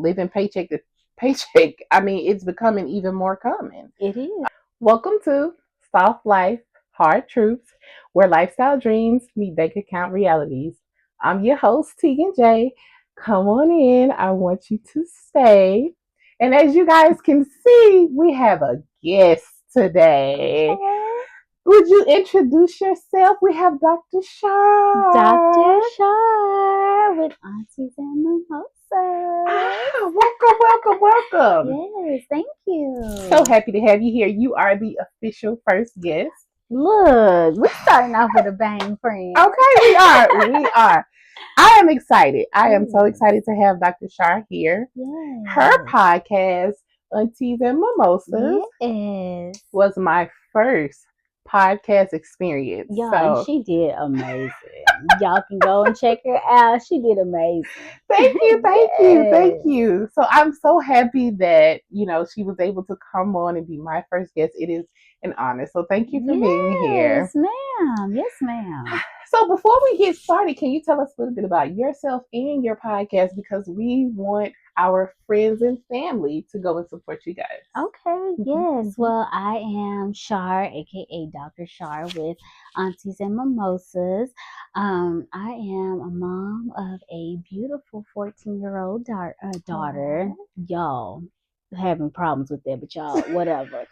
living paycheck to paycheck. I mean, it's becoming even more common. It is. Welcome to Soft Life, Hard Truths, where lifestyle dreams meet bank account realities. I'm your host, Teigen Jay. Come on in. I want you to stay. And as you guys can see, we have a guest today. Would you introduce yourself? We have Dr. Char. Dr. Char with Aunties and Mimosas. Welcome. Yes, thank you. So happy to have you here. You are the official first guest. Look, we're starting off with a bang, friend. Okay, we are. I am excited. I am so excited to have Dr. Char here. Yes. Her podcast, Aunties and Mimosas, was my first podcast experience. Y'all, she did amazing. Y'all can go and check her out. She did amazing. Thank you. So I'm so happy that, she was able to come on and be my first guest. It is an honor. So thank you for being here. Yes, ma'am. So before we get started, can you tell us a little bit about yourself and your podcast? Because we want our friends and family to go and support you guys. Okay, yes. Well, I am Char, aka Dr. Char with Aunties and Mimosas. I am a mom of a beautiful 14-year-old daughter. Y'all having problems with that, but y'all, whatever.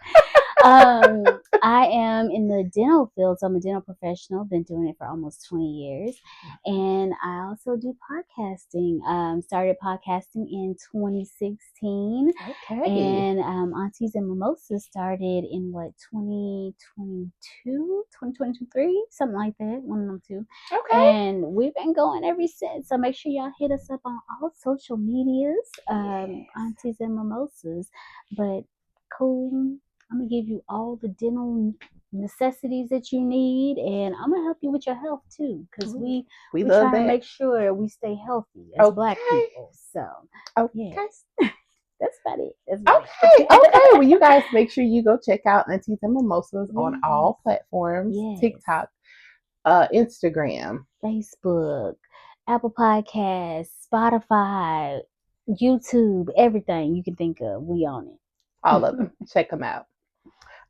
I am in the dental field, so I'm a dental professional. Been doing it for almost 20 years, and I also do podcasting. Started podcasting in 2016. Okay. And Aunties and Mimosas started in 2023, something like that. One of them two. Okay. And we've been going ever since. So make sure y'all hit us up on all social medias, Aunties and Mimosas. But cool. I'm going to give you all the dental necessities that you need, and I'm going to help you with your health too, because we love try that. to make sure we stay healthy as Black people. So, yes. That's about it. Okay. Well, you guys make sure you go check out Aunties and Mimosas on all platforms. Yes. TikTok, Instagram, Facebook, Apple Podcasts, Spotify, YouTube, everything you can think of. We on it. All of them. Check them out.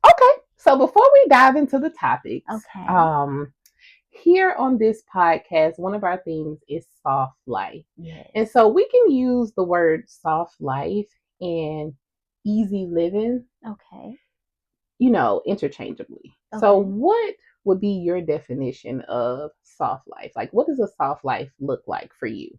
Okay, so before we dive into the topics, here on this podcast, one of our themes is soft life. Yes. And so we can use the word soft life and easy living, interchangeably. Okay. So what would be your definition of soft life? Like, what does a soft life look like for you?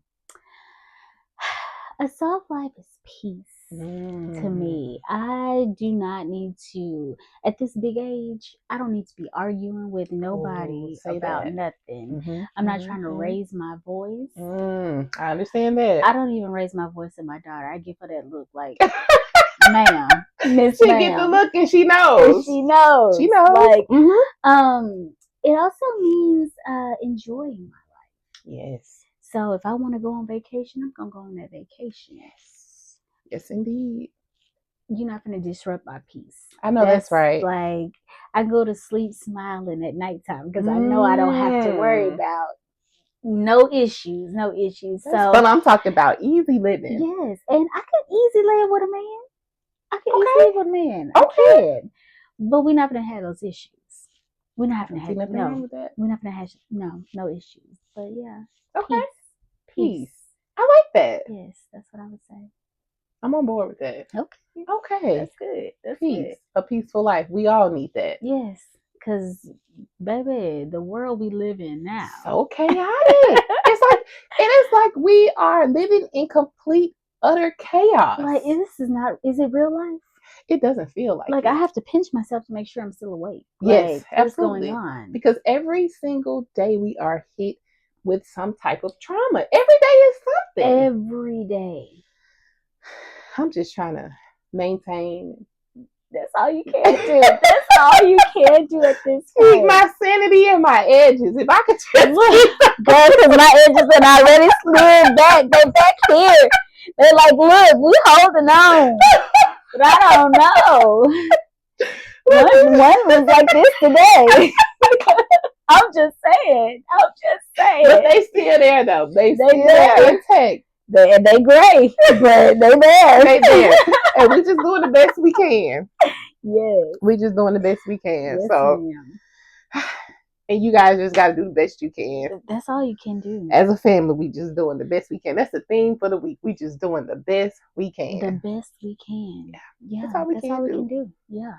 A soft life is peace. To me, I do not need to, at this big age, I don't need to be arguing with nobody about nothing. I'm not trying to raise my voice. I understand that. I don't even raise my voice at my daughter. I give her that look like, ma'am, Miss She gets the look and she knows. She knows. Like, it also means enjoying my life. Yes. So if I want to go on vacation, I'm going to go on that vacation. Yes, indeed. You're not going to disrupt my peace. I know that's right. Like, I go to sleep smiling at nighttime because I know I don't have to worry about no issues. But I'm talking about easy living. Yes, and I can easy live with a man. I can. But we're not going to have those issues. We're not going to have We're not going to have no issues. But yeah. Okay. Peace. I like that. Yes, that's what I would say. I'm on board with that. Okay. That's good. Peace. A peaceful life. We all need that. Yes. Because, baby, the world we live in now. So chaotic. It's like we are living in complete, utter chaos. Like, is it real life? It doesn't feel like I have to pinch myself to make sure I'm still awake. Yes, absolutely. What's going on? Because every single day we are hit with some type of trauma. Every day is something. Every day. I'm just trying to maintain. That's all you can do. That's all you can do at this point. Keep my sanity and my edges. If I could just look, girl, because my edges are already slid back. They're back here. They're like, look, we holding on. But I don't know. One was like this today. I'm just saying. But they still there though. They still there intact. They gray, but they there. They there. And we just doing the best we can. Yes. We just doing the best we can. Yes, So, ma'am. and you guys just got to do the best you can. That's all you can do. As a family, we just doing the best we can. That's the theme for the week. We just doing the best we can. The best we can. Yeah. That's all we can do. Yeah.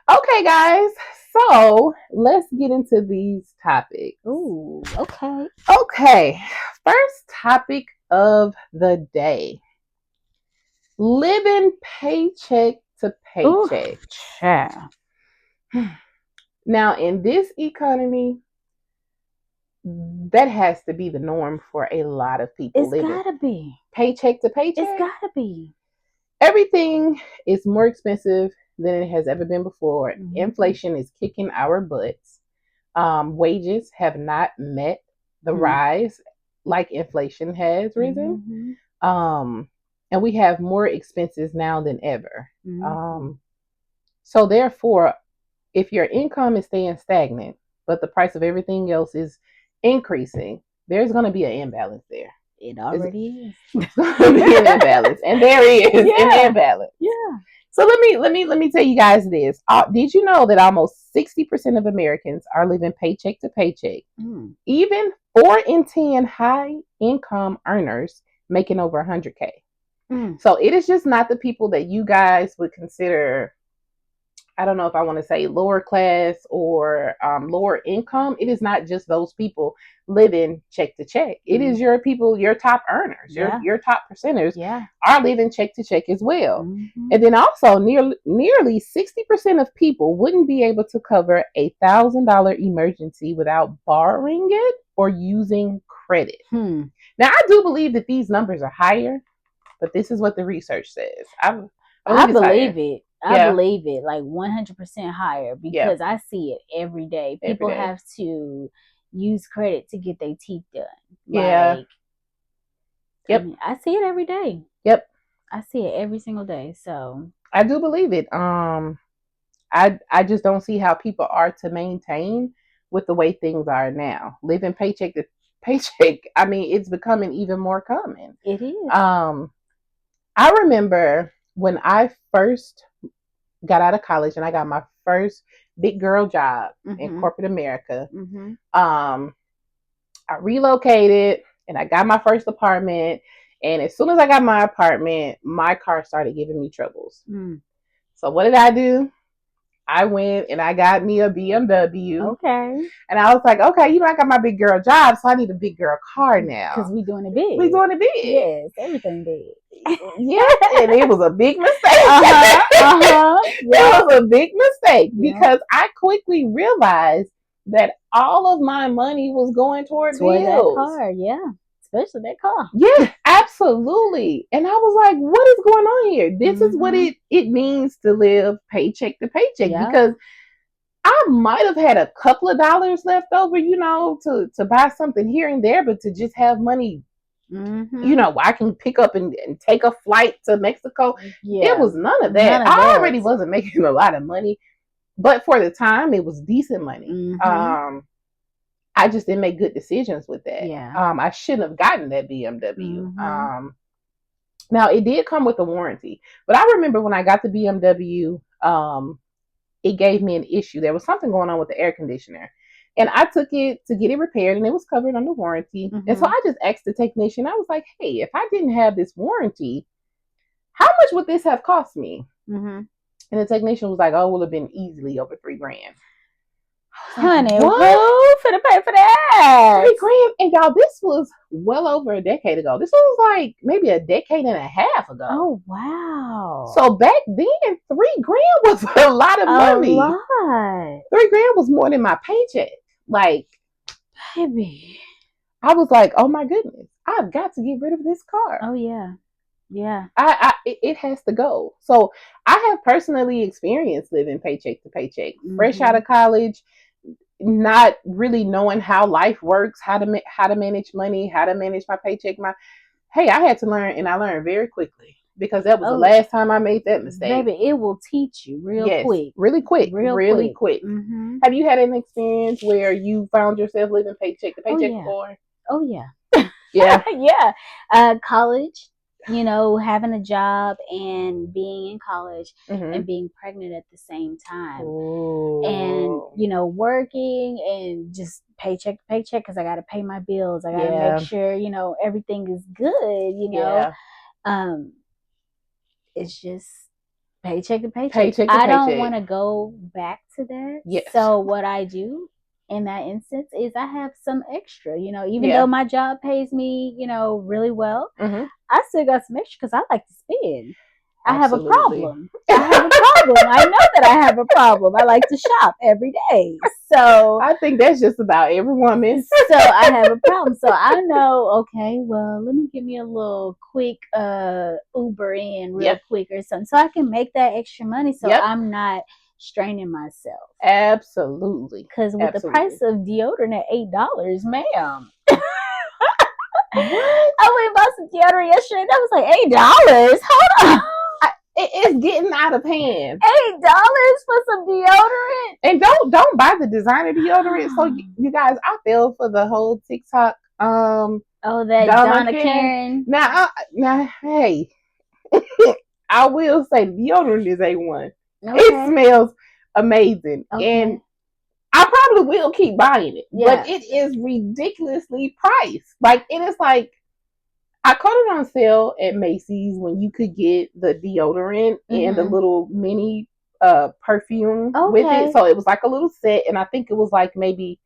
Okay, guys. So let's get into these topics. Ooh, okay. Okay. First topic of the day. Living paycheck to paycheck. Yeah. Now, in this economy, that has to be the norm for a lot of people. It's gotta be. Paycheck to paycheck. It's gotta be. Everything is more expensive than it has ever been before. Mhm. Inflation is kicking our butts. Wages have not met the rise like inflation has risen. And we have more expenses now than ever. So therefore, if your income is staying stagnant, but the price of everything else is increasing, there's going to be an imbalance there. It already is. There's going to be an imbalance, and there is an imbalance. Yeah. So let me tell you guys this. Did you know that almost 60% of Americans are living paycheck to paycheck? Even 4 in 10 high income earners making over 100K. So it is just not the people that you guys would consider, I don't know if I want to say lower class or lower income. It is not just those people living check to check. It is your people, your top earners, your top percenters are living check to check as well. And then also nearly 60% of people wouldn't be able to cover $1,000 emergency without borrowing it or using credit. Now, I do believe that these numbers are higher, but this is what the research says. I believe it. I believe it, like 100% higher, because I see it every day. People have to use credit to get their teeth done. I mean, I see it every day. I see it every single day. So I do believe it. I just don't see how people are to maintain with the way things are now. Living paycheck to paycheck. I mean, it's becoming even more common. It is. I remember when I first got out of college and I got my first big girl job in corporate America. I relocated and I got my first apartment. And as soon as I got my apartment, my car started giving me troubles. So what did I do? I went and I got me a BMW. Okay. And I was like, okay, I got my big girl job, so I need a big girl car now. Because we doing it big. We doing it big. Yes, everything big. And it was a big mistake. It was a big mistake because I quickly realized that all of my money was going toward bills. That car, especially that car. Yeah, absolutely. And I was like, what is going on here? This is what it means to live paycheck to paycheck, because I might have had a couple of dollars left over, to buy something here and there, but to just have money, I can pick up and take a flight to Mexico. It was none of that. I already wasn't making a lot of money, but for the time, it was decent money. I just didn't make good decisions with that. I shouldn't have gotten that BMW. Now, it did come with a warranty, but I remember when I got the BMW, it gave me an issue. There was something going on with the air conditioner. And I took it to get it repaired, and it was covered under warranty. And so I just asked the technician, I was like, hey, if I didn't have this warranty, how much would this have cost me? And the technician was like, oh, it would have been easily over $3,000. Honey, whoa, finna pay for that. $3,000. And y'all, this was well over a decade ago. This was like maybe a decade and a half ago. Oh, wow. So back then, $3,000 was a lot of money. A lot. $3,000 was more than my paycheck. Like, baby, I was like, oh my goodness, I've got to get rid of this car. Oh yeah. It has to go. So I have personally experienced living paycheck to paycheck, fresh out of college, not really knowing how life works, how to manage money, how to manage my paycheck. I had to learn, and I learned very quickly, because that was the last time I made that mistake. Baby, it will teach you quick. Really quick. Have you had an experience where you found yourself living paycheck to paycheck before? Oh yeah. Yeah. Yeah. College, having a job and being in college Mm-hmm. and being pregnant at the same time. And, Ooh. working and just paycheck to paycheck because I got to pay my bills. I got to make Yeah. sure, everything is good. Yeah. Um, it's just paycheck to paycheck. Paycheck to I don't paycheck. want to go back to that. Yes. So what I do in that instance is I have some extra, even though Yeah. my job pays me, really well, Mm-hmm. I still got some extra because I like to spend. I have a Absolutely. problem. I have a problem. I know that I have a problem. I like to shop every day. So I think that's just about every woman. so I have a problem. So I know, okay, well, let me give me a little quick Uber in real Yep. quick or something so I can make that extra money so Yep. I'm not straining myself. Absolutely. Because with the price Absolutely. of deodorant at $8, ma'am. What? I went and bought some deodorant yesterday. That was like $8. Hold on. It's getting out of hand. $8 for some deodorant? And don't buy the designer deodorant. So you guys, I fell for the whole TikTok Oh, that Donna Donna Karen. Karen. Now hey, I will say deodorant is A1. Okay. It smells amazing. Okay. And I probably will keep buying it. Yeah. But it is ridiculously priced. Like it is like I caught it on sale at Macy's when you could get the deodorant and the little mini perfume with it. So it was like a little set, and I think it was like maybe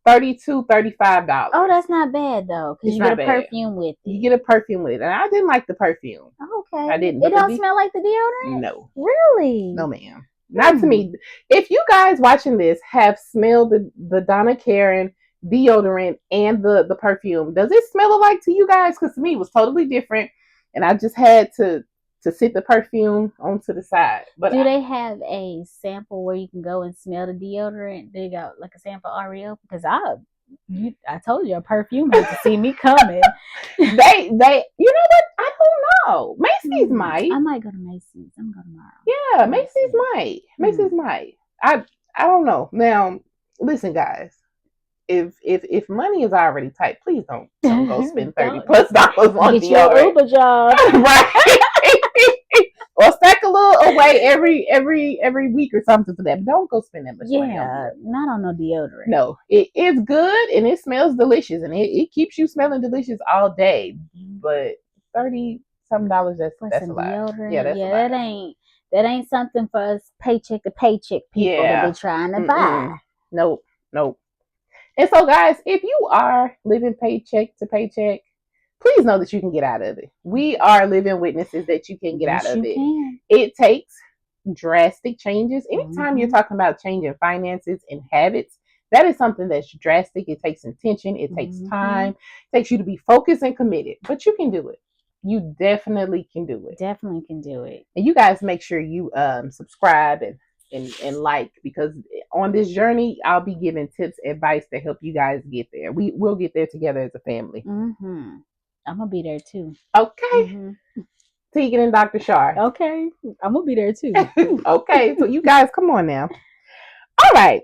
$35. Oh, that's not bad though, because you get a perfume with it. You get a perfume with it, and I didn't like the perfume. Okay, I didn't. It don't smell like the deodorant. No, really. no, ma'am. Not to me. If you guys watching this have smelled the Donna Karen deodorant and the perfume, does it smell alike to you guys? Because to me, it was totally different, and I just had to sit the perfume onto the side. But do they have a sample where you can go and smell the deodorant? They got like a sample REO? Because I told you a perfume had to see me coming. they you know what? I don't know. Macy's might. I might go to Macy's. I'm going tomorrow. Yeah, Macy's might. Macy's might. I don't know. Now, listen, guys. If money is already tight, please don't go spend $30+ on get your Uber job. Right. Or stack a little away every week or something for that. But don't go spend that much money. Yeah, not on no deodorant. No, it's good and it smells delicious and it keeps you smelling delicious all day. But $30-something, that's a lot. Deodorant. Yeah, that's a lot. That ain't something for us paycheck to paycheck people to be trying to buy. Nope. And so, guys, if you are living paycheck to paycheck, please know that you can get out of it. We are living witnesses that you can get out of it. Can. It takes drastic changes. Anytime you're talking about changing finances and habits, that is something that's drastic. It takes intention. It takes time. It takes you to be focused and committed. But you can do it. You definitely can do it. Definitely can do it. And you guys make sure you subscribe and like, because on this journey I'll be giving tips, advice to help you guys get there. We'll get there together as a family. I'm gonna be there too. Okay. Teigen and Dr. Char. Okay, I'm gonna be there too. Okay, so you guys come on now. All right,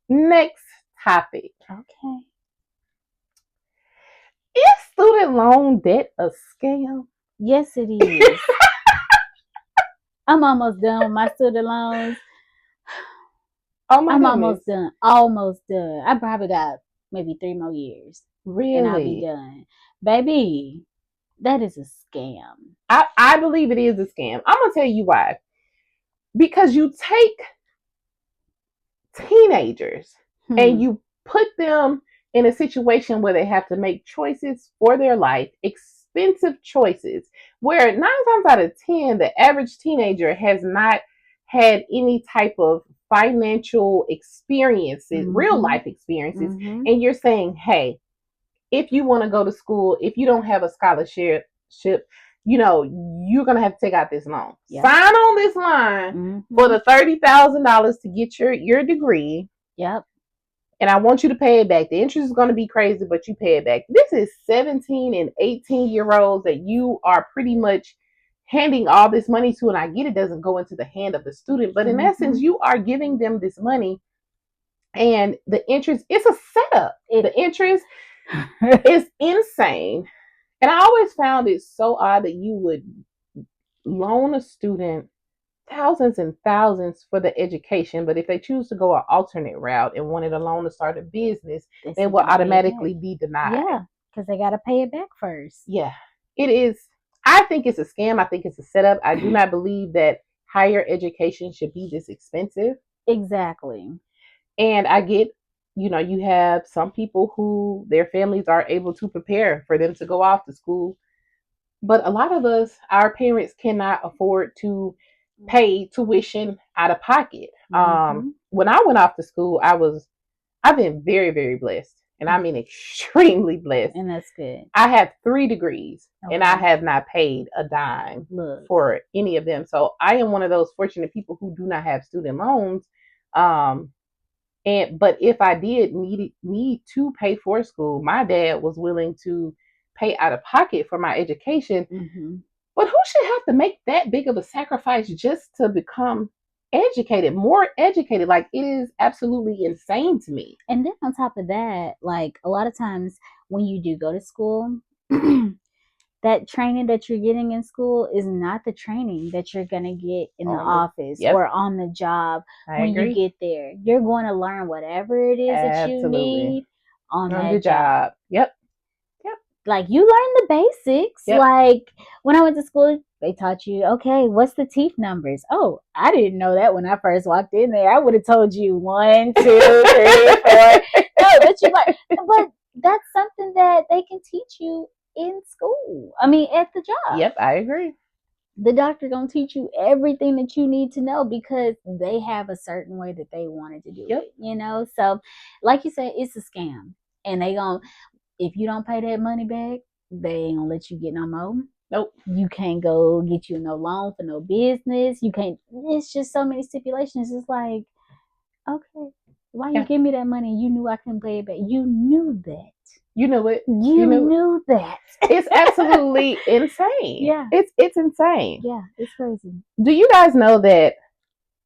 next topic. Okay. Is student loan debt a scam? Yes, it is. I'm almost done with my student loans. I'm almost done. Almost done. I probably got maybe 3 more years. Really? And I'll be done. Baby, that is a scam. I believe it is a scam. I'm going to tell you why. Because you take teenagers and you put them in a situation where they have to make choices for their life, expensive choices, where 9 times out of 10, the average teenager has not had any type of financial experiences, real life experiences. And you're saying, hey, if you want to go to school, if you don't have a scholarship, you know, you're going to have to take out this loan. Yep. Sign on this line for the $30,000 to get your degree. Yep. And I want you to pay it back. The interest is going to be crazy, but you pay it back. This is 17 and 18-year-olds that you are pretty much handing all this money to. And I get it doesn't go into the hand of the student, but in essence, you are giving them this money. And the interest, it's a setup. The interest, It's insane. And I always found it so odd that you would loan a student thousands and thousands for the education, but if they choose to go an alternate route and wanted a loan to start a business, They they still will gotta pay it automatically back. be denied. Yeah, because they gotta pay it back first. Yeah, it is. I think it's a scam. I think it's a setup. I do not believe that higher education should be this expensive. Exactly. And I get, you have some people who their families are able to prepare for them to go off to school. But a lot of us, our parents cannot afford to pay tuition out of pocket. Mm-hmm. When I went off to school, I've been very, very blessed. And I mean extremely blessed. And that's good. I have 3 degrees and I Okay. have not paid a dime Look. for any of them. So I am one of those fortunate people who do not have student loans. Um, but if I did need to pay for school, my dad was willing to pay out of pocket for my education. Mm-hmm. But who should have to make that big of a sacrifice just to become educated, more educated? Like, it is absolutely insane to me. And then on top of that, like a lot of times when you do go to school, that training that you're getting in school is not the training that you're going to get in the office Yep. or on the job I when agree. you get there. You're going to learn whatever it is that you Absolutely. need on the that job. Yep. Like you learn the basics. Yep. Like when I went to school, they taught you, okay, what's the teeth numbers? Oh, I didn't know that when I first walked in there. I would have told you 1, 2, 3, 4. No, but that's something that they can teach you in school. I mean, at the job. Yep, I agree. The doctor gonna teach you everything that you need to know because they have a certain way that they wanted to do it. So like you said, it's a scam. And they gonna, if you don't pay that money back, they ain't gonna let you get no more. Nope. You can't go get you no loan for no business. You can't. It's just so many stipulations. It's like, okay, why you give me that money? You knew I couldn't pay it back. You knew that. You knew it. You knew that. It's absolutely insane. Yeah. It's insane. Yeah, it's crazy. Do you guys know that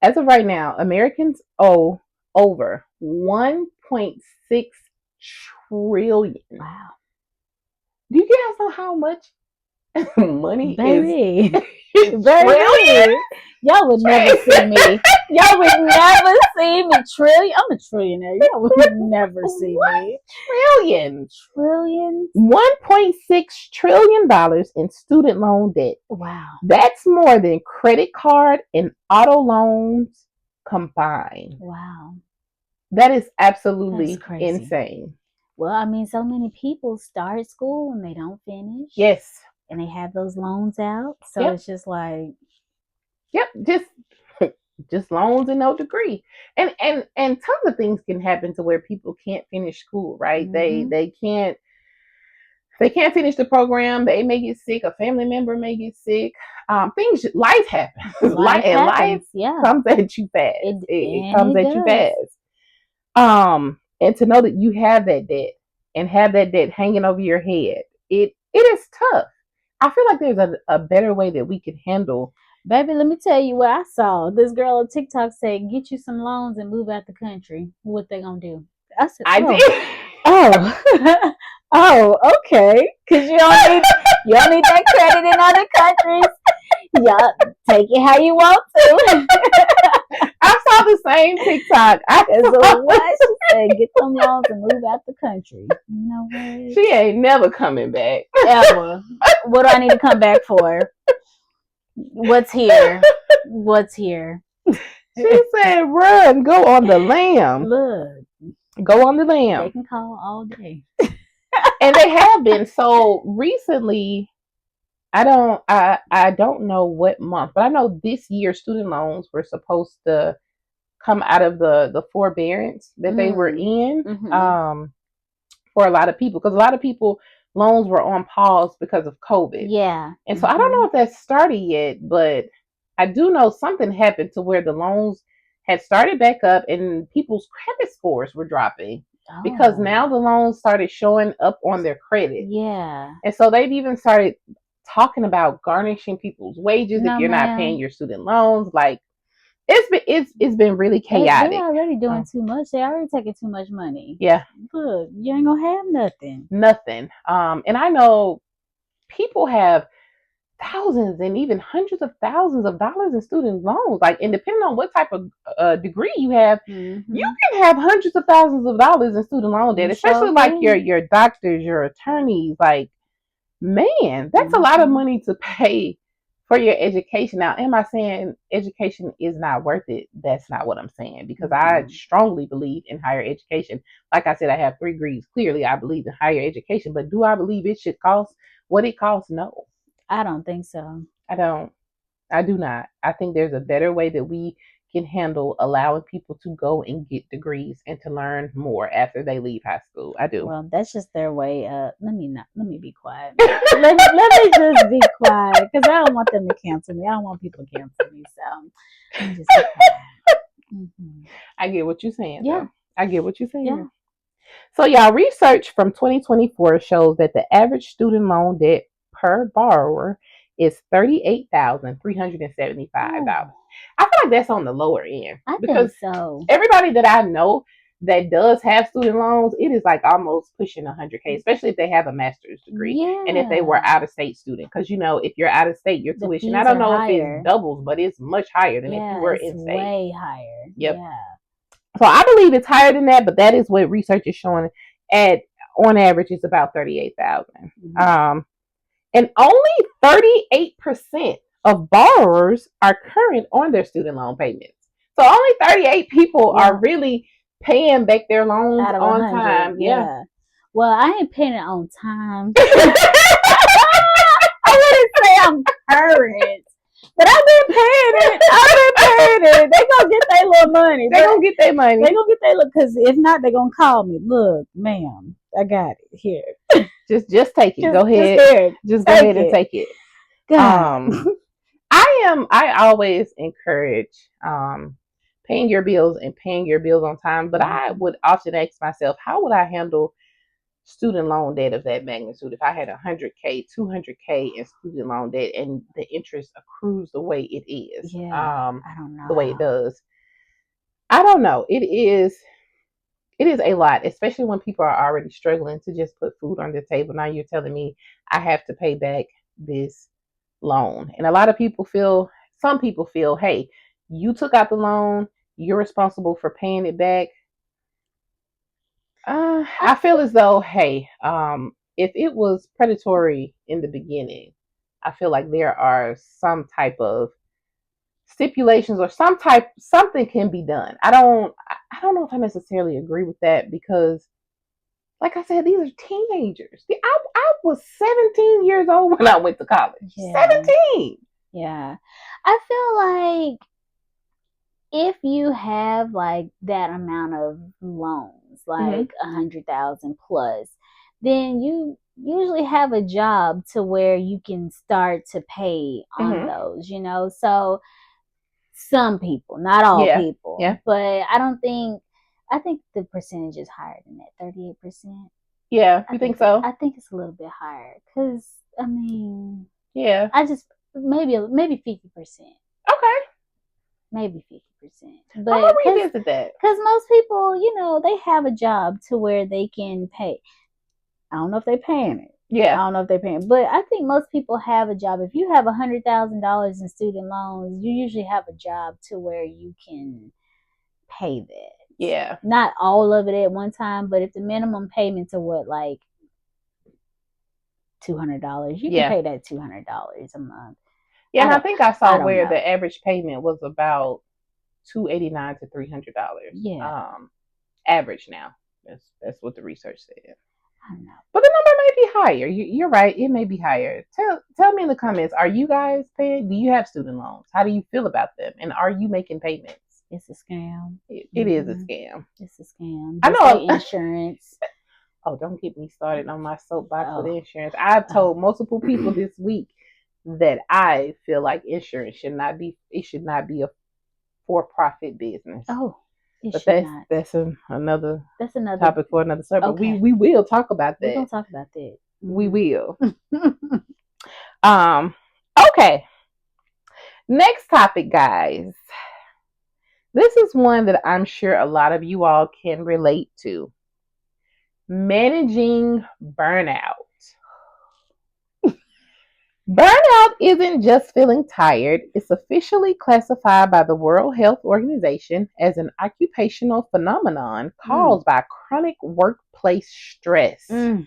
as of right now, Americans owe over 1.6 trillion? Wow. Do you guys know how much money Baby. is trillion? Y'all would never see me. Y'all would never see me. Trillion. I'm a trillionaire. Y'all would never see me. Trillion. Trillions. $1.6 trillion in student loan debt. Wow. That's more than credit card and auto loans combined. Wow. That is absolutely crazy. Insane. Well, I mean, so many people start school and they don't finish. Yes. And they have those loans out. So it's just like, yep, just loans and no degree. And tons of things can happen to where people can't finish school, right? Mm-hmm. They can't finish the program. They may get sick. A family member may get sick. Life happens. Life comes at you fast. It comes at you fast. And to know that you have that debt and have that debt hanging over your head, it is tough. I feel like there's a better way that we could handle. Baby, let me tell you what I saw. This girl on TikTok said, get you some loans and move out the country. What they gonna do? I said, did. Oh. Oh, okay. Because you don't need that credit in other countries. Yeah, take it how you want to. I saw the same TikTok. She said, get some loans and move out the country. You know what? She ain't never coming back. Ever. What do I need to come back for? What's here? What's here? She said, run, go on the lamb. Look. Go on the lamb. They can call all day. And they have been. So recently, I don't know what month, but I know this year student loans were supposed to come out of the forbearance that they were in. Mm-hmm. For a lot of people, because a lot of people loans were on pause because of COVID. Yeah. And so I don't know if that's started yet, but I do know something happened to where the loans had started back up and people's credit scores were dropping because now the loans started showing up on their credit. Yeah. And so they've even started talking about garnishing people's wages if you're not paying your student loans. Like, It's been really They chaotic. already doing too much. They already taking too much money. Yeah, Look, you ain't gonna have nothing. nothing. And I know people have thousands and even hundreds of thousands of dollars in student loans. Like, and depending on what type of degree you have, you can have hundreds of thousands of dollars in student loan debt. You Especially sure like can. your doctors, your attorneys. Like, man, that's a lot of money to pay for your education. Now, am I saying education is not worth it? That's not what I'm saying, because I strongly believe in higher education. Like I said, I have 3 degrees. Clearly, I believe in higher education, but do I believe it should cost what it costs? No, I don't think so. I don't. I do not. I think there's a better way that we can handle allowing people to go and get degrees and to learn more after they leave high school. I do. Well, that's just their way. Let me be quiet. let me just be quiet because I don't want them to cancel me. I don't want people to cancel me. So let me just be quiet. I get what you're saying. Yeah. Though. I get what you're saying. Yeah. So, y'all, research from 2024 shows that the average student loan debt per borrower is $38,375. I feel like that's on the lower end. I because think so. Everybody that I know that does have student loans, it is like almost pushing 100K, especially if they have a master's degree. Yeah. And if they were out of state student. Because, if you're out of state, your tuition, I don't know if it doubles, but it's much higher than if you were in state. Way higher. Yep. Yeah. So I believe it's higher than that, but that is what research is showing. On average, it's about 38,000. And only 38% of borrowers are current on their student loan payments. So only 38 people are really paying back their loans on time. Yeah. Well, I ain't paying it on time. I wouldn't say I'm current. But I've been paying it. They gonna get their little money. They gonna get their money. They gonna get their little, because if not, they gonna call me. Look, ma'am, I got it here. Just take it. Go ahead. Just go ahead and take it. I always encourage paying your bills and paying your bills on time. But I would often ask myself, how would I handle student loan debt of that magnitude if I had 100K, 200K in student loan debt and the interest accrues the way it is? I don't know. The way it does. I don't know. It is a lot, especially when people are already struggling to just put food on the table. Now you're telling me I have to pay back this loan. And a lot of people some people feel, hey, you took out the loan, you're responsible for paying it back. I feel as though, hey, if it was predatory in the beginning, I feel like there are some type of stipulations or something can be done. I don't know if I necessarily agree with that, because like I said, these are teenagers. I was 17 years old when I went to college. Yeah. 17. Yeah. I feel like if you have like that amount of loans, like 100,000 plus, then you usually have a job to where you can start to pay on those, So some people, not all people. Yeah. But I think the percentage is higher than that, 38%. Yeah, you think so? I think it's a little bit higher because, yeah, I just maybe 50%. Okay, maybe 50%. But I'm gonna revisit that because most people, they have a job to where they can pay. I don't know if they're paying it. Yeah, I don't know if they're paying, but I think most people have a job. If you have $100,000 in student loans, you usually have a job to where you can pay that. Yeah. Not all of it at one time, but if the minimum payments are like $200, you can pay that $200 a month. Yeah, and I think I saw where the average payment was about $289 to $300. Yeah. Average now. That's what the research said. I don't know. But the number may be higher. You're right. It may be higher. Tell me in the comments, are you guys paying? Do you have student loans? How do you feel about them? And are you making payments? It's a scam. It is a scam. It's a scam. I know. Insurance. Oh, don't get me started on my soapbox with insurance. I've told multiple people this week that I feel like insurance should not be a for-profit business. Oh, but that's another topic for another sermon. Okay. We will talk about that. We're gonna talk about that. We will. Okay. Next topic, guys. This is one that I'm sure a lot of you all can relate to. Managing burnout. Burnout isn't just feeling tired, it's officially classified by the World Health Organization as an occupational phenomenon Mm. caused by chronic workplace stress. Mm.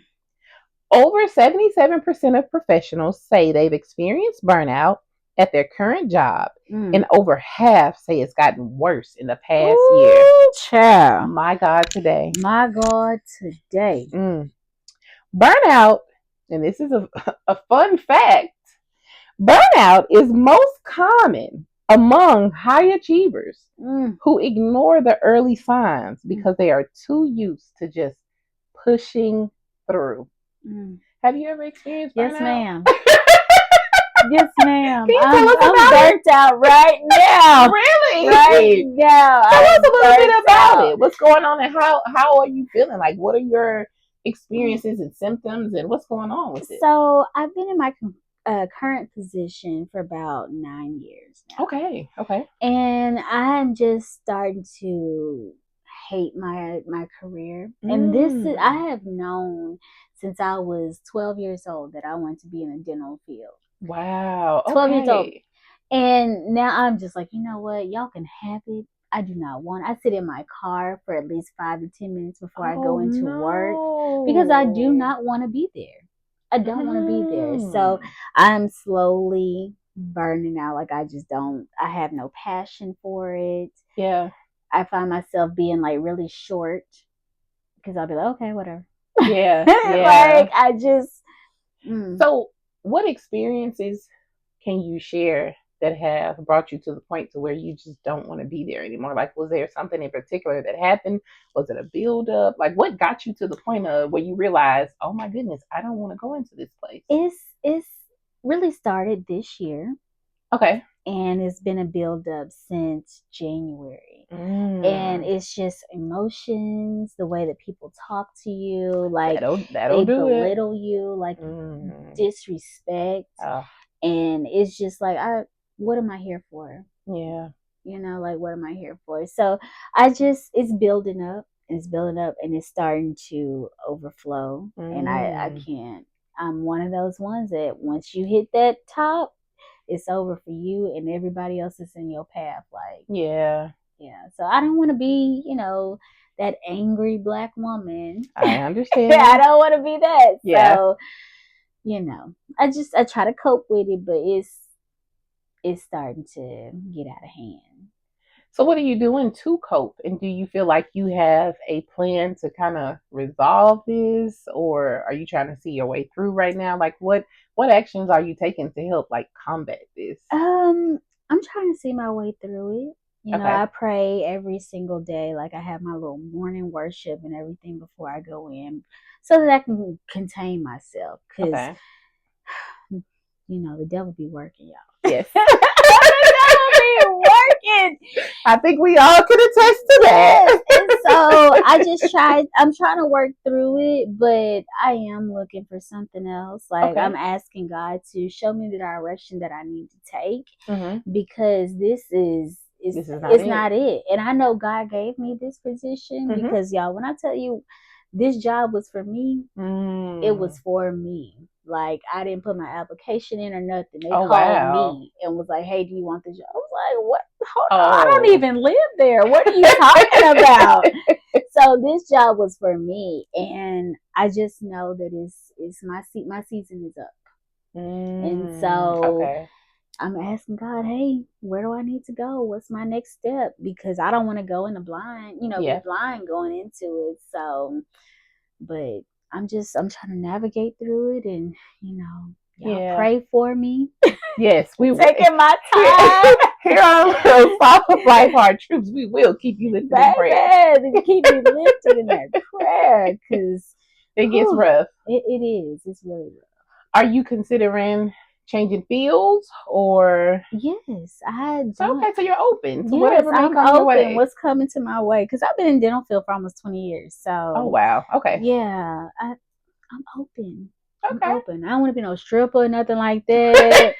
Over 77% of professionals say they've experienced burnout at their current job, Mm. and over half say it's gotten worse in the past year. Ooh, child. My God, today. My God, today. Mm. Burnout, and this is a fun fact, burnout is most common among high achievers Mm. who ignore the early signs because they are too used to just pushing through. Mm. Have you ever experienced burnout? Yes, ma'am. Yes, ma'am. Can you tell us I'm about burnt out right now. Really? Right now. Tell us a little bit burnt about out. it. What's going on and how are you feeling? Like, what are your experiences and symptoms and what's going on with it? So I've been in my current position for about 9 years now. Okay. And I'm just starting to hate my career. And this is, I have known since I was 12 years old that I want to be in the dental field. Wow. 12 years old. Okay. And now I'm just like, you know what? Y'all can have it. I do not want. I sit in my car for at least 5 to 10 minutes before I go into work because I do not want to be there. I don't want to be there. So I'm slowly burning out. Like I just don't. I have no passion for it. Yeah. I find myself being like really short because I'll be like, okay, whatever. Yeah. Like I just. So, what experiences can you share that have brought you to the point to where you just don't want to be there anymore? Like, was there something in particular that happened? Was it a buildup? Like, what got you to the point of where you realized, oh my goodness, I don't want to go into this place? It's really started this year. Okay. And it's been a buildup since January. And it's just emotions, the way that people talk to you, like that'll they do belittle you, like disrespect. And it's just like, what am I here for? Yeah. You know, like what am I here for? So it's building up and it's building up and it's starting to overflow. And I can't. I'm one of those ones that once you hit that top, it's over for you and everybody else is in your path. Like, yeah. So I don't want to be, that angry black woman. I understand. I don't want to be that. Yeah. So, I try to cope with it, but it's starting to get out of hand. So what are you doing to cope? And do you feel like you have a plan to kind of resolve this, or are you trying to see your way through right now? Like what actions are you taking to help like combat this? I'm trying to see my way through it. I pray every single day. Like I have my little morning worship and everything before I go in so that I can contain myself. Because, the devil be working, y'all. Yes. The devil be working. I think we all can attest to that. And so I'm trying to work through it, but I am looking for something else. Like I'm asking God to show me the direction that I need to take because it's not it. And I know God gave me this position because y'all, when I tell you this job was for me, it was for me. Like I didn't put my application in or nothing. They called me and was like, "Hey, do you want the job?" I was like, "What? Hold on. I don't even live there. What are you talking about?" So this job was for me, and I just know that it's my season is up, and so I'm asking God, "Hey, where do I need to go? What's my next step?" Because I don't want to go in the blind, be blind going into it. So, but I'm trying to navigate through it, and y'all pray for me. Yes, we taking my time here on South of Life Hard Troops. We will keep you lifted in prayer. Keep me lifted in that prayer because it gets rough. It is. It's really rough. Are you considering changing fields or? Yes, I do. Okay, so you're open to yes, whatever may I'm come your way. What's coming to my way? Because I've been in dental field for almost 20 years. So. Oh wow. Okay. Yeah, I'm open. Okay. I'm open. I don't want to be no stripper or nothing like that.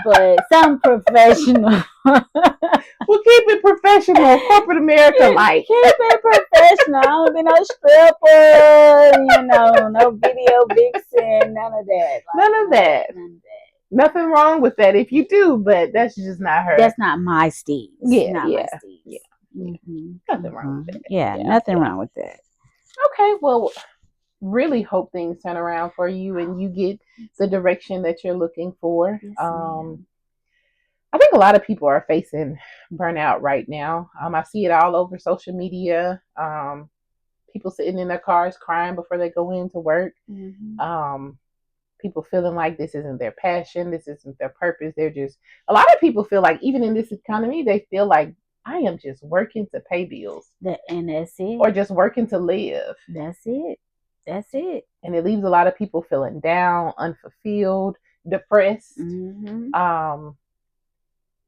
but some professional. We'll keep it professional, corporate America like. Keep it professional. I don't be no stripper, no video vixen, none of that. Like, None of that. None of that. Nothing wrong with that if you do, but that's just not her. That's not my steez. Yeah, not yeah, my steez. yeah. Mm-hmm. Nothing wrong with that. Yeah, nothing wrong with that. Okay, well, really hope things turn around for you and you get the direction that you're looking for. Yes, I think a lot of people are facing burnout right now. I see it all over social media. People sitting in their cars crying before they go into work. Mm-hmm. People feeling like this isn't their passion, this isn't their purpose. They're just, a lot of people feel like, even in this economy, they feel like I am just working to pay bills. And that's it. Or just working to live. That's it. That's it. And it leaves a lot of people feeling down, unfulfilled, depressed. Mm-hmm.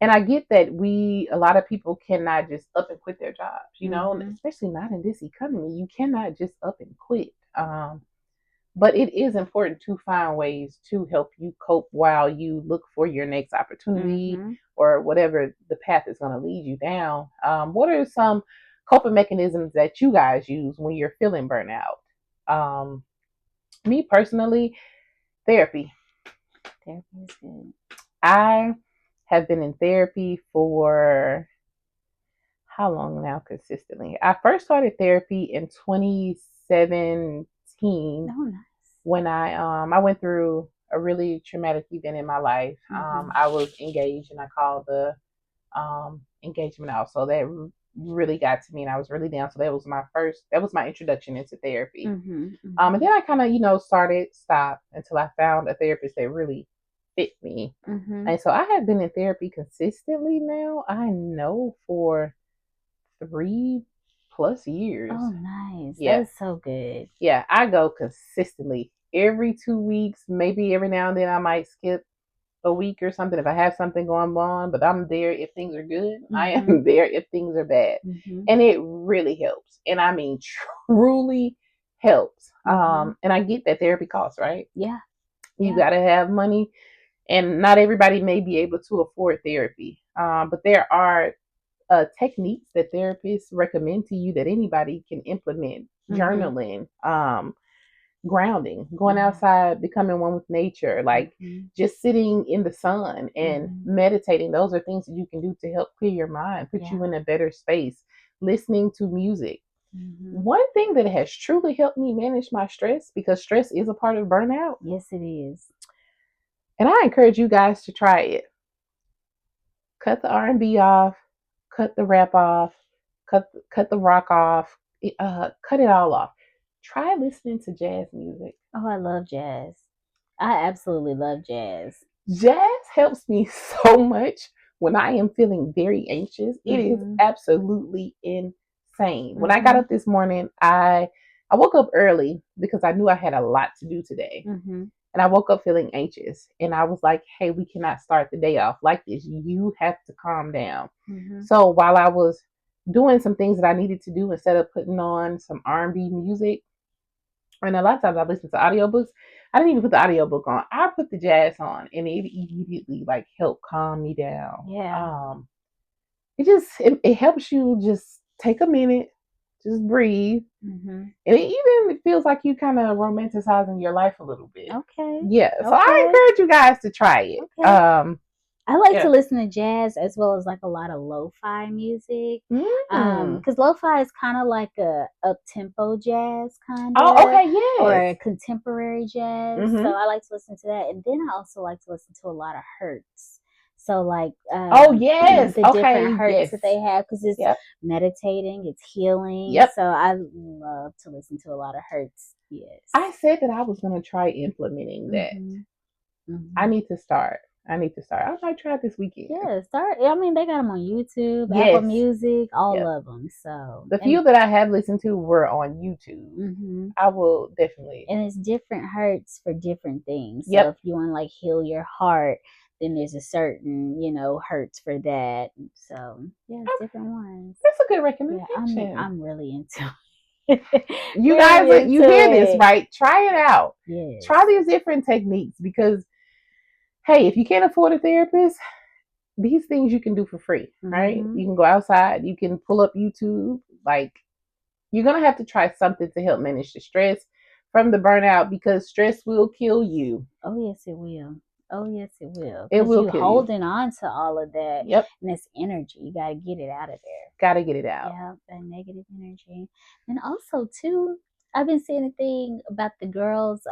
And I get that a lot of people cannot just up and quit their jobs, Mm-hmm. especially not in this economy. You cannot just up and quit. But it is important to find ways to help you cope while you look for your next opportunity or whatever the path is going to lead you down. What are some coping mechanisms that you guys use when you're feeling burnout? Me personally, therapy. Therapy is good. I have been in therapy for how long now consistently? I first started therapy in 2017. Oh, nice. When I went through a really traumatic event in my life. I was engaged and I called the engagement out. So that really got to me and I was really down. So that was my introduction into therapy. And then I kind of, stopped until I found a therapist that really fit me. And so I have been in therapy consistently now, I know, for 3+ years. Oh, nice. Yeah. That's so good. Yeah, I go consistently every 2 weeks. Maybe every now and then I might skip a week or something if I have something going on, but I'm there if things are good. I am there if things are bad. And it really helps. And I mean, truly helps. And I get that therapy costs, right? Yeah. You got to have money. And not everybody may be able to afford therapy. But there are techniques that therapists recommend to you that anybody can implement. Journaling, grounding, going outside, becoming one with nature, like just sitting in the sun and meditating. Those are things that you can do to help clear your mind, put you in a better space. Listening to music. One thing that has truly helped me manage my stress, because stress is a part of burnout. Yes, it is. And I encourage you guys to try it. Cut the R&B off, cut the rap off, cut the rock off, cut it all off. Try listening to jazz music. Oh, I love jazz. I absolutely love jazz. Jazz helps me so much when I am feeling very anxious. It is absolutely insane. When I got up this morning, I woke up early because I knew I had a lot to do today. And I woke up feeling anxious. And I was like, hey, we cannot start the day off like this. You have to calm down. So while I was doing some things that I needed to do, instead of putting on some R&B music, and a lot of times I listen to audiobooks, I didn't even put the audiobook on. I put the jazz on and it immediately helped calm me down. Yeah. It helps you just take a minute, just breathe. And it feels like you kind of romanticizing your life a little bit. Okay. Yeah. So I encourage you guys to try it. Okay. I like to listen to jazz as well as a lot of lo-fi music. Because lo-fi is kind of like a up-tempo jazz kind of. Oh, okay, yes. Or contemporary jazz. So I like to listen to that. And then I also like to listen to a lot of Hertz. So oh yes, the different Hertz that they have, because it's meditating, it's healing. So I love to listen to a lot of Hertz. Yes. I said that I was going to try implementing that. I need to start. I might try it this weekend. Yeah, start. I mean, they got them on YouTube, Apple Music, all of them. So the few that I have listened to were on YouTube. I will definitely. And it's different Hertz for different things. So if you want to heal your heart, then there's a certain, Hertz for that. So it's different ones. That's a good recommendation. Yeah, I'm really into it. You guys, you hear this, right? Try it out. Yes. Try these different techniques, because hey, if you can't afford a therapist, these things you can do for free, right? Mm-hmm. You can go outside, you can pull up YouTube. Like, you're going to have to try something to help manage the stress from the burnout, because stress will kill you. Oh yes, it will. Oh yes, it will. It Because will you kill you. holding on to all of that, Yep. and it's energy. You got to get it out of there. Got to get it out. Yeah, that negative energy. And also too, I've been seeing a thing about the girls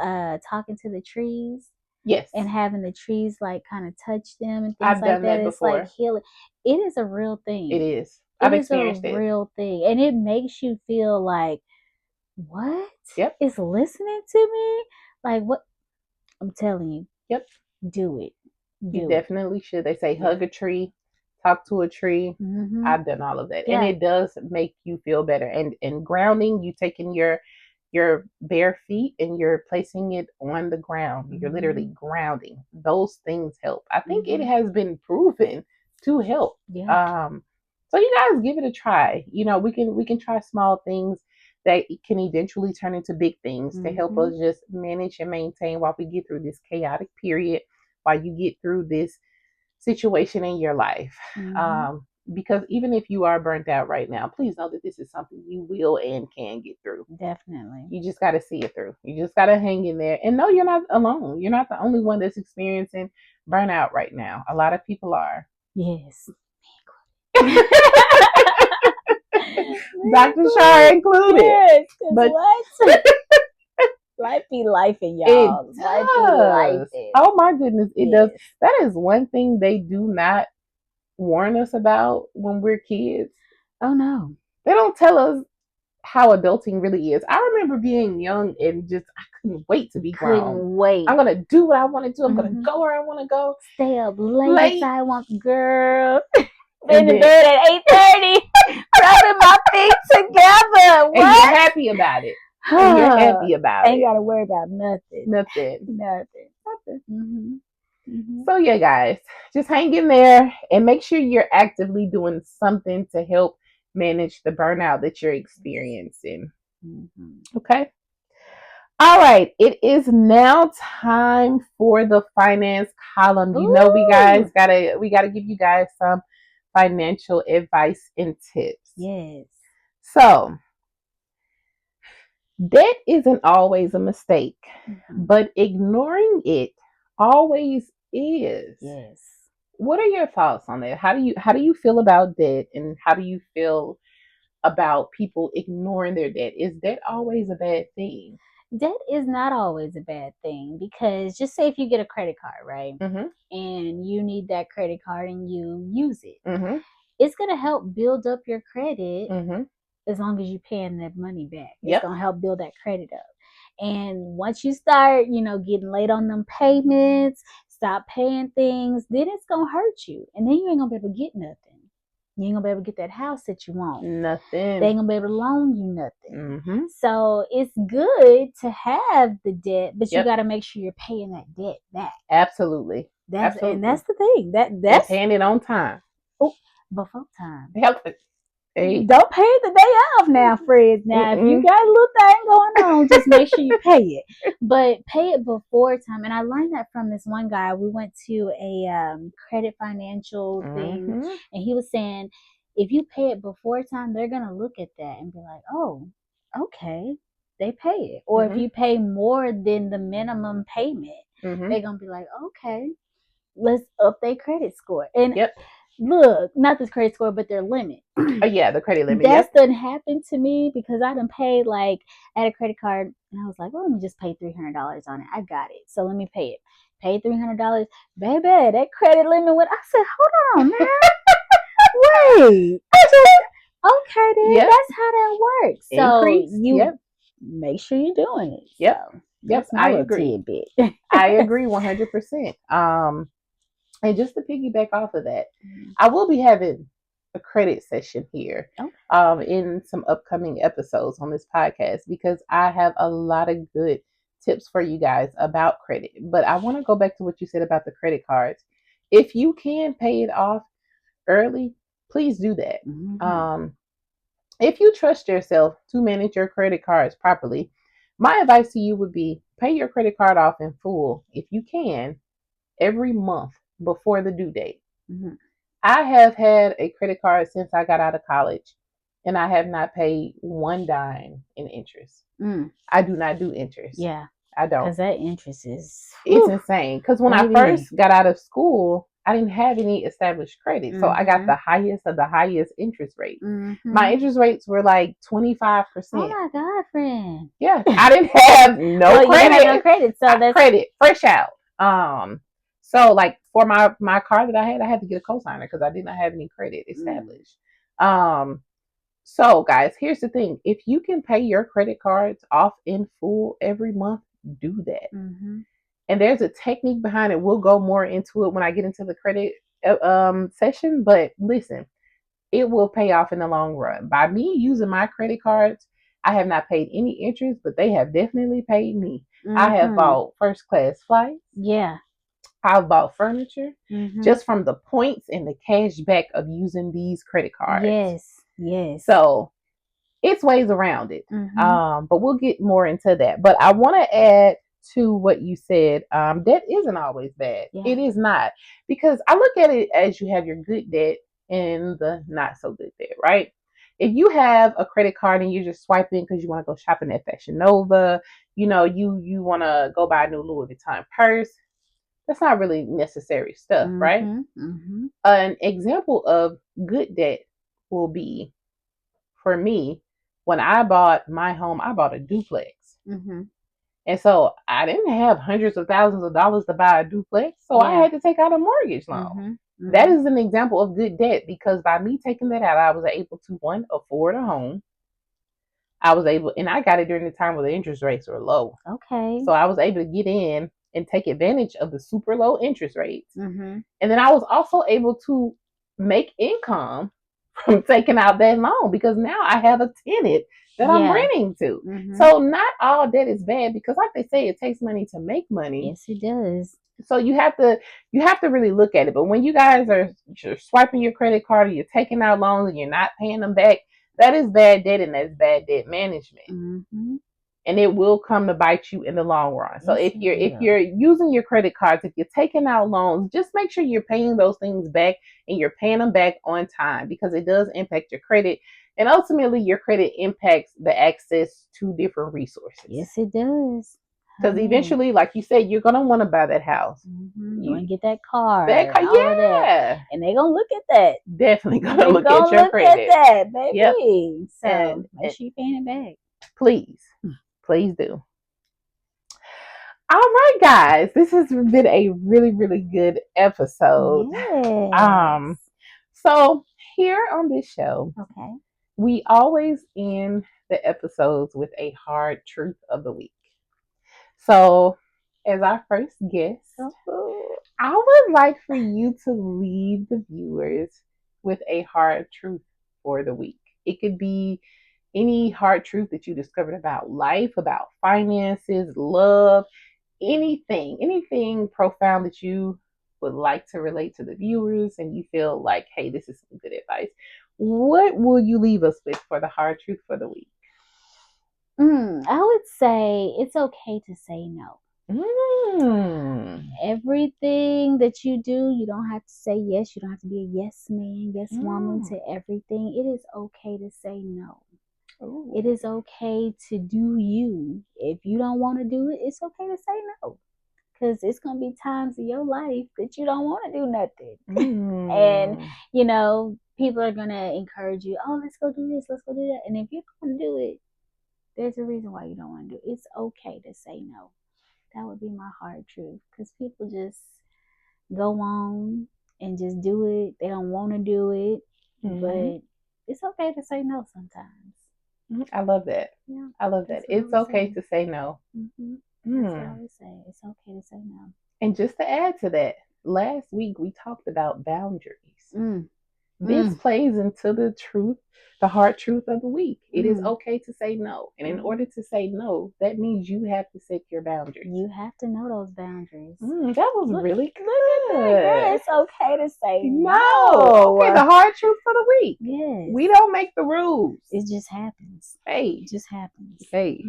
talking to the trees Yes. and having the trees like kind of touch them and things I've like done that. that It's like before. healing. It is a real It thing. is. It I've is a experienced it. real thing. And it makes you feel like, what Yep. is listening to me? Like, what? I'm telling you, Yep. do it. You Do it. definitely should. They say Yeah. hug a tree, talk to a tree. Mm-hmm. I've done all of that, and Yeah. it does make you feel better. And grounding, you taking your bare feet and you're placing it on the ground. You're literally Mm-hmm. grounding. Those things help. I think it Mm-hmm. has been proven to help. Yeah. So you guys give it a try. We can try small things that can eventually turn into big things to help Mm-hmm. us just manage and maintain while we get through this chaotic period, while you get through this situation in your life. Mm-hmm. Because even if you are burnt out right now, please know that this is something you will and can get through. Definitely. You just got to see it through. You just got to hang in there. And no, you're not alone. You're not the only one that's experiencing burnout right now. A lot of people are. Yes. Dr. Char included. Yes, But what? Life be life in it y'all. Life be life does. in. Oh my goodness, it does. Yes. That is one thing they do not warn us about when we're kids. Oh no. They don't tell us how adulting really is. I remember being young and just I couldn't wait to be grown. Couldn't wait. I'm gonna do what I want to do. I'm gonna Mm-hmm. go where I want to go. Stay up late as Late. I want, girl. And In the then, bed at 8:30, rubbing my feet together. and you're What? happy about it. And you're happy about Ain't it. gotta worry about nothing. Nothing. Nothing. Nothing. Mm-hmm. Mm-hmm. So yeah, guys, just hang in there and make sure you're actively doing something to help manage the burnout that you're experiencing. Mm-hmm. Okay. All right. It is now time for the finance column. You know, Ooh. we gotta give you guys some financial advice and tips. Yes. So debt isn't always a mistake, Mm-hmm. but ignoring it always is. Yes. What are your thoughts on that? How do you feel about debt, and how do you feel about people ignoring their debt? Is debt always a bad thing? Debt is not always a bad thing because just say if you get a credit card, right? Mhm. And you need that credit card and you use it. Mhm. It's going to help build up your credit Mhm. as long as you're paying that money back. It's Yep. going to help build that credit up. And once you start, getting late on them payments, stop paying things, then it's going to hurt you. And then you ain't going to be able to get nothing. You ain't going to be able to get that house that you want. They Nothing. ain't going to be able to loan you nothing. Mhm. So it's good to have the debt, but you Yep. got to make sure you're paying that debt back. Absolutely. And Absolutely. that's the thing. And That's paying it on time. before time. Help it. Hey. Don't pay the day off now, Fred. Now, if you Mm-mm. got a little thing going on, just make sure you pay it. But pay it before time. And I learned that from this one guy. We went to a credit financial thing, Mhm. and he was saying, if you pay it before time, they're gonna look at that and be like, "Oh, okay, they pay it." Or if Mhm. you pay more than the minimum payment, Mhm. they're gonna be like, "Okay, let's up their credit score." And Yep. look, not this credit score, but their limit. Oh yeah, the credit limit. That's Yep. done happened to me because I done paid I had a credit card and I was like, well, let me just pay $300 on it. I got it. So let me pay it. Paid $300. Baby, that credit limit went. I said, hold on now. Wait. Okay then, Yep. that's how that works. So Increase. you Yep. make sure you're doing it. Yep. So Yep. that's my I little agree. tidbit. I agree 100%. And just to piggyback off of that, I will be having a credit session here in some upcoming episodes on this podcast, because I have a lot of good tips for you guys about credit. But I want to go back to what you said about the credit cards. If you can pay it off early, please do that. Mm-hmm. If you trust yourself to manage your credit cards properly, my advice to you would be pay your credit card off in full if you can every month before the due date. Mhm. I have had a credit card since I got out of college, and I have not paid one dime in interest. Mm. I do not do interest. Yeah, I don't. because that interest is It's insane. Because when I baby. first got out of school, I didn't have any established credit. So I got Mhm. the highest of the highest interest rates. My Mhm. interest rates were like Oh 25%. my God, friend. Yeah. I didn't have no Well, you didn't have no credit. credit, so that's Credit, fresh out. So like for my car that I had to get a cosigner because I did not have any credit established. Um, so guys, here's the thing: if you can pay your credit cards off in full every month, do that. Mhm. And there's a technique behind it. We'll go more into it when I get into the credit session. But listen, it will pay off in the long run. By me using my credit cards, I have not paid any interest, but they have definitely paid me. I have Mhm. bought first class flights. Yeah. I've bought furniture Mhm. just from the points and the cash back of using these credit cards. Yes. Yes. So it's ways around it. Mhm. But we'll get more into that. But I want to add to what you said. Debt isn't always bad. Yeah. It is not. Because I look at it as you have your good debt and the not so good debt, right? If you have a credit card and you're just swiping because you want to go shopping at Fashion Nova, you want to go buy a new Louis Vuitton purse, that's not really necessary stuff, right? Mhm. Mhm. An example of good debt will be for me, when I bought my home, I bought a duplex. Mhm. And so I didn't have hundreds of thousands of dollars to buy a duplex. So I Yeah. had to take out a mortgage loan. Mhm. That Mhm. is an example of good debt because by me taking that out, I was able to, one, afford a home. I was able, and I got it during the time where the interest rates were low. Okay. So I was able to get in and take advantage of the super low interest rates. Mhm. And then I was also able to make income from taking out that loan because now I have a tenant that I'm Yeah. renting to. Mhm. So not all debt is bad because like they say, it takes money to make money. Yes, it does. So you have to really look at it. But when you guys you're swiping your credit card or you're taking out loans and you're not paying them back, that is bad debt and that's bad debt management. Mhm. And it will come to bite you in the long run. So Yes, if it you're will. using your credit cards, if you're taking out loans, just make sure you're paying those things back and you're paying them back on time because it does impact your credit. And ultimately your credit impacts the access to different resources. Yes, it does. Because Honey. eventually, like you said, you're gonna want to buy that house. You want to get that car, all of that, Yeah, and they gonna look at that. definitely gonna They look at gonna your look at credit. that, Yep, baby. and, So make and sure you paying it back. please, please do. All right, guys, this has been a really, really good episode. Um, Yes. so here on this show, Okay. we always end the episodes with a hard truth of the week. So, as our first guest, I would like for you to leave the viewers with a hard truth for the week. It could be any hard truth that you discovered about life, about finances, love, anything profound that you would like to relate to the viewers and you feel like, hey, this is some good advice. What will you leave us with for the hard truth for the week? I would say it's okay to say no. Mm. Everything that you do, you don't have to say yes. You don't have to be a yes man, yes woman to everything. It is okay to say no. Ooh. It is okay to do you. If you don't want to do it, it's okay to say no. Because it's going to be times in your life that you don't want to do nothing. And, people are going to encourage you, oh, let's go do this, let's go do that. And if you don't want to do it, there's a reason why you don't want to do it. It's okay to say no. That would be my hard truth. Because people just go on and just do it. They don't want to do it. But it's okay to say no sometimes. I love that. Yeah, I love that. It's okay to say no. Mm-hmm. That's what I would say. It's okay to say no. And just to add to that, last week we talked about boundaries. This plays into the hard truth of the week. It is okay to say no. And in order to say no, that means you have to set your boundaries. You have to know those boundaries. That was really good. Look at that, girl. It's okay to say no. Okay, the hard truth for the week. Yes. We don't make the rules. It just happens. Hey. It just happens. Hey.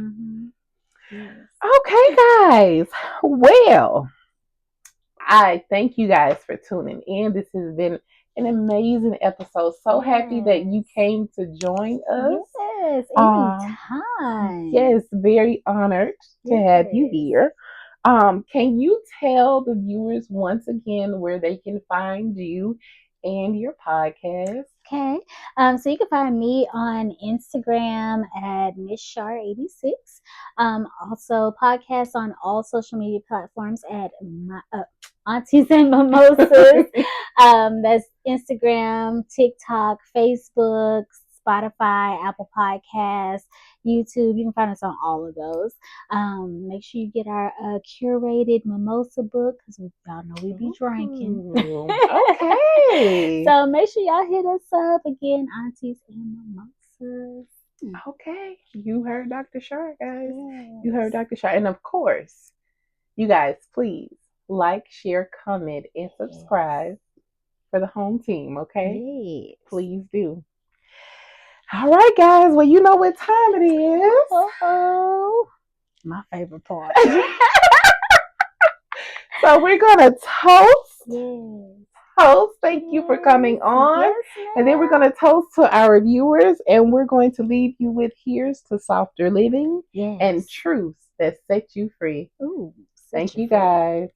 Yes. Okay, guys. Well, I thank you guys for tuning in. This has been an amazing episode. So happy that you Yes. came to join us. Yes. Um, Anytime. yes, very honored to have you Yes. here. Can you tell the viewers once again where they can find you and your podcast? Okay. So you can find me on Instagram at Miss Char 86. Also podcast on all social media platforms at Aunties and Mimosas. That's Instagram, TikTok, Facebook, Spotify, Apple Podcasts, YouTube. You can find us on all of those. Make sure you get our curated mimosa book because y'all know we be drinking. Ooh, okay. So make sure y'all hit us up again, Aunties and Mimosas. Okay. You heard Dr. Char, guys. You heard Yes. Dr. Char. And of course, you guys, please like, share, comment, and Yes. subscribe for the home team, okay? Yes. Please do. All right, guys. Well, you know what time it is. Oh, my favorite part. So we're gonna toast. Yes. Toast. Thank you for coming on. Yes, And then we're ma'am. gonna toast to our viewers, and we're going to leave you with here's to softer living and Yes. truths that set you free. Ooh, set Thank you you free. guys.